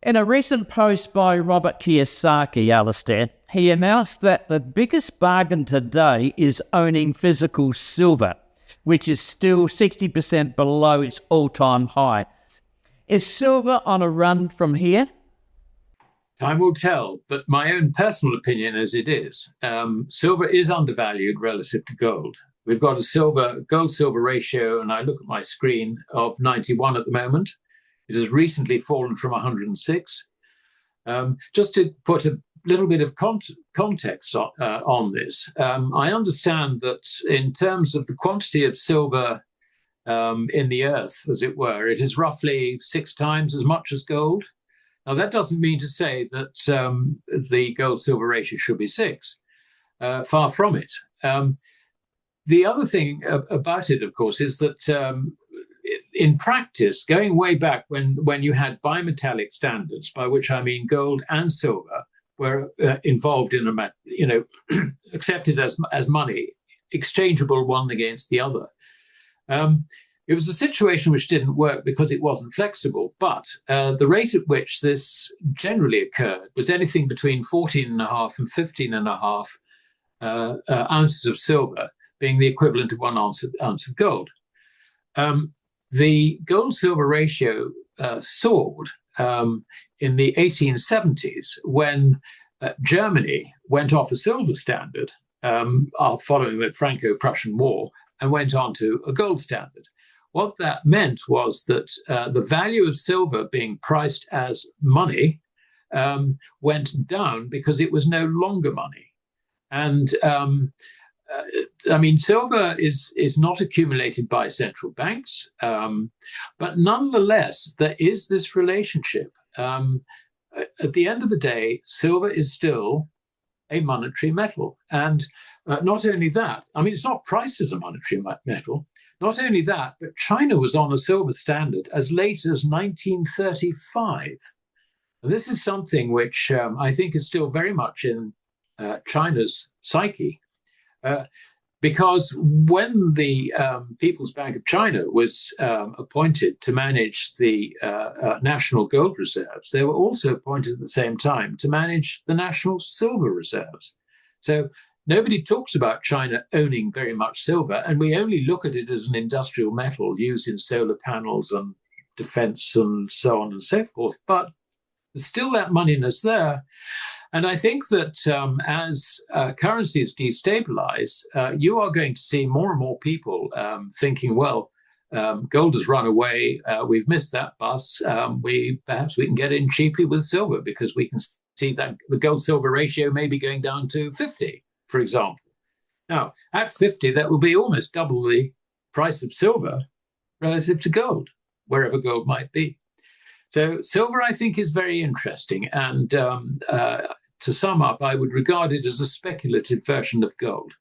In a recent post by Robert Kiyosaki, Alistair, he announced that the biggest bargain today is owning physical silver, which is still 60% below its all-time high. Is silver on a run from here? Time will tell, but my own personal opinion as it is, silver is undervalued relative to gold. We've got a gold silver ratio, and I look at my screen of 91 at the moment. It has recently fallen from 106. Just to put a little bit of context on this, I understand that in terms of the quantity of silver in the earth, as it were, it is roughly 6 times as much as gold. Now, that doesn't mean to say that the gold silver ratio should be 6. Far from it. The other thing about it, of course, is that in practice, going way back when you had bimetallic standards, by which I mean gold and silver, were involved in accepted as money, exchangeable one against the other. It was a situation which didn't work because it wasn't flexible, but the rate at which this generally occurred was anything between 14.5 and 15.5 ounces of silver, being the equivalent of 1 ounce of gold. The gold-silver ratio soared in the 1870s when Germany went off a silver standard following the Franco-Prussian War and went on to a gold standard. What that meant was that the value of silver being priced as money went down because it was no longer money. And silver is not accumulated by central banks, but nonetheless, there is this relationship. At the end of the day, silver is still a monetary metal. And not only that, it's not priced as a monetary metal. Not only that, but China was on a silver standard as late as 1935. And this is something which I think is still very much in China's psyche. Because when the People's Bank of China was appointed to manage the national gold reserves, they were also appointed at the same time to manage the national silver reserves. So nobody talks about China owning very much silver, and we only look at it as an industrial metal used in solar panels and defense and so on and so forth. But there's still that moneyness there. And I think that as currencies destabilize, you are going to see more and more people thinking, well, gold has run away. We've missed that bus. Perhaps we can get in cheaply with silver because we can see that the gold-silver ratio may be going down to 50, for example. Now, at 50, that will be almost double the price of silver relative to gold, wherever gold might be. So silver, I think, is very interesting. And to sum up, I would regard it as a speculative version of gold.